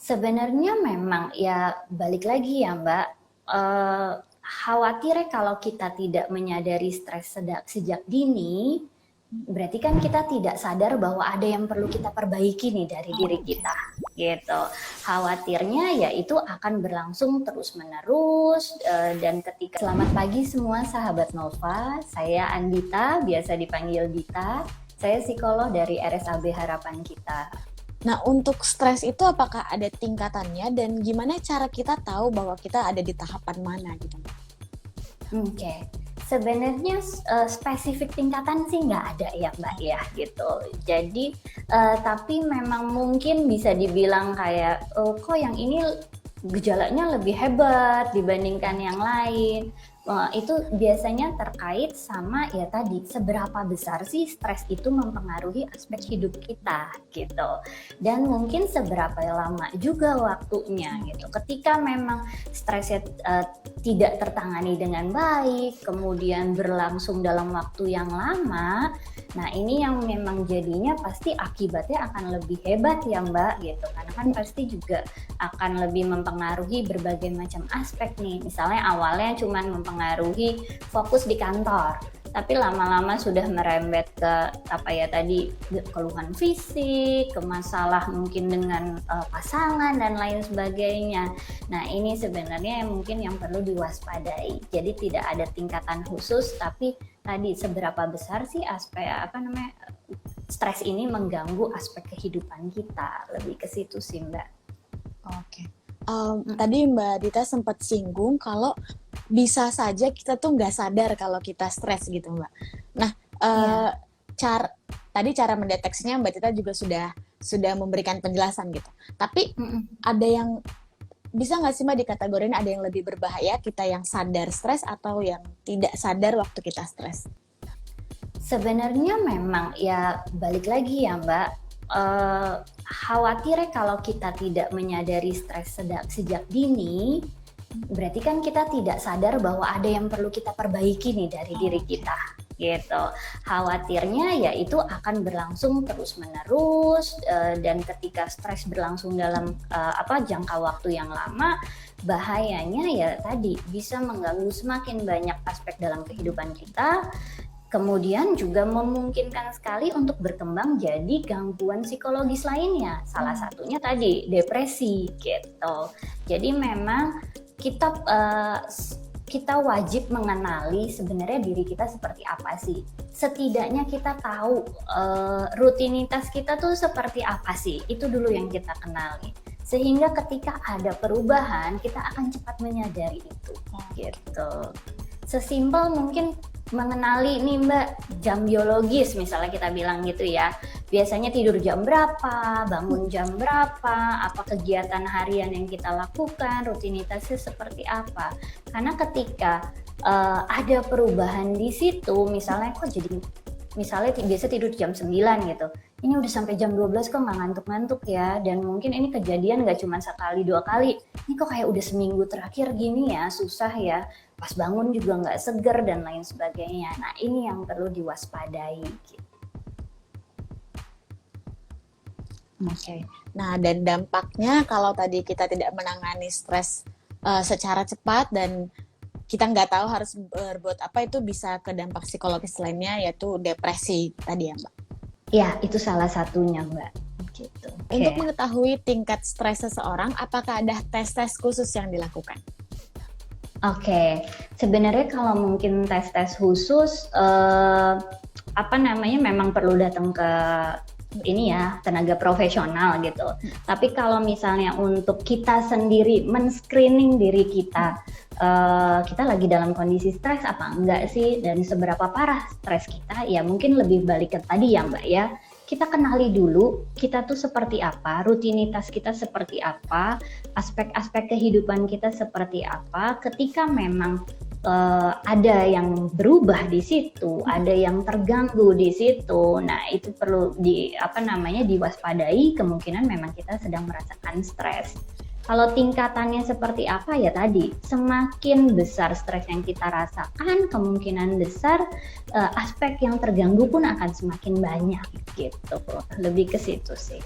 Sebenarnya memang ya balik lagi ya Mbak, khawatirnya kalau kita tidak menyadari stres sejak dini, berarti kan kita tidak sadar bahwa ada yang perlu kita perbaiki nih dari diri kita, gitu. Khawatirnya ya itu akan berlangsung terus-menerus, dan ketika selamat pagi semua sahabat Nova, saya Andita, biasa dipanggil Dita. Saya psikolog dari RSAB Harapan Kita. Nah, untuk stres itu apakah ada tingkatannya dan gimana cara kita tahu bahwa kita ada di tahapan mana gitu? Oke, sebenarnya spesifik tingkatan sih nggak ada ya Mbak ya gitu. Jadi tapi memang mungkin bisa dibilang kayak kok yang ini gejalanya lebih hebat dibandingkan yang lain. Itu biasanya terkait sama ya tadi seberapa besar sih stres itu mempengaruhi aspek hidup kita gitu, dan mungkin seberapa lama juga waktunya gitu. Ketika memang stresnya tidak tertangani dengan baik, kemudian berlangsung dalam waktu yang lama, nah ini yang memang jadinya pasti akibatnya akan lebih hebat ya Mbak gitu, karena kan pasti juga akan lebih mempengaruhi berbagai macam aspek nih. Misalnya awalnya cuma mempengaruhi fokus di kantor, tapi lama-lama sudah merembet ke apa ya tadi, keluhan fisik, ke masalah mungkin dengan pasangan dan lain sebagainya. Nah ini sebenarnya mungkin yang perlu diwaspadai. Jadi tidak ada tingkatan khusus, tapi tadi seberapa besar sih aspek stres ini mengganggu aspek kehidupan kita, lebih ke situ sih Mbak. Oke. Tadi Mbak Dita sempat singgung kalau bisa saja kita tuh nggak sadar kalau kita stres gitu Mbak. Nah, tadi cara mendeteksinya Mbak Dita juga sudah memberikan penjelasan gitu. Tapi ada yang bisa nggak sih Mbak dikategorin ada yang lebih berbahaya, kita yang sadar stres atau yang tidak sadar waktu kita stres? Sebenarnya memang ya balik lagi ya Mbak, khawatirnya kalau kita tidak menyadari stres sejak dini, berarti kan kita tidak sadar bahwa ada yang perlu kita perbaiki nih dari diri kita gitu. Khawatirnya ya itu akan berlangsung terus-menerus, dan ketika stres berlangsung dalam jangka waktu yang lama, bahayanya ya tadi bisa mengganggu semakin banyak aspek dalam kehidupan kita. Kemudian juga memungkinkan sekali untuk berkembang jadi gangguan psikologis lainnya. Salah satunya tadi depresi gitu. Jadi memang kita wajib mengenali sebenarnya diri kita seperti apa sih. Setidaknya kita tahu rutinitas kita tuh seperti apa sih. Itu dulu yang kita kenali. Sehingga ketika ada perubahan kita akan cepat menyadari itu gitu. Sesimpel mungkin mengenali nih Mbak jam biologis misalnya kita bilang gitu ya, biasanya tidur jam berapa, bangun jam berapa, apa kegiatan harian yang kita lakukan, rutinitasnya seperti apa. Karena ketika ada perubahan di situ, misalnya kok jadi biasa tidur jam 9 gitu, ini udah sampai jam 12 kok nggak ngantuk-ngantuk ya, dan mungkin ini kejadian nggak cuma sekali 2 kali, ini kok kayak udah seminggu terakhir gini ya, susah ya, pas bangun juga nggak seger dan lain sebagainya. Nah ini yang perlu diwaspadai gitu. Oke. Nah dan dampaknya kalau tadi kita tidak menangani stres secara cepat dan kita nggak tahu harus berbuat apa, itu bisa ke dampak psikologis lainnya yaitu depresi tadi ya Mbak? Ya itu salah satunya Mbak. Gitu. Untuk mengetahui tingkat stres seseorang, apakah ada tes-tes khusus yang dilakukan? Oke, sebenarnya kalau mungkin tes-tes khusus, memang perlu datang ke ini ya, tenaga profesional gitu. Tapi kalau misalnya untuk kita sendiri men-screening diri kita, kita lagi dalam kondisi stres apa enggak sih, dan seberapa parah stres kita, ya mungkin lebih balik ke tadi ya Mbak ya. Kita kenali dulu kita tuh seperti apa, rutinitas kita seperti apa, aspek-aspek kehidupan kita seperti apa. Ketika memang ada yang berubah di situ, ada yang terganggu di situ, nah itu perlu diwaspadai, kemungkinan memang kita sedang merasakan stres. Kalau tingkatannya seperti apa ya tadi, semakin besar stres yang kita rasakan, kemungkinan besar aspek yang terganggu pun akan semakin banyak gitu. Lebih ke situ sih.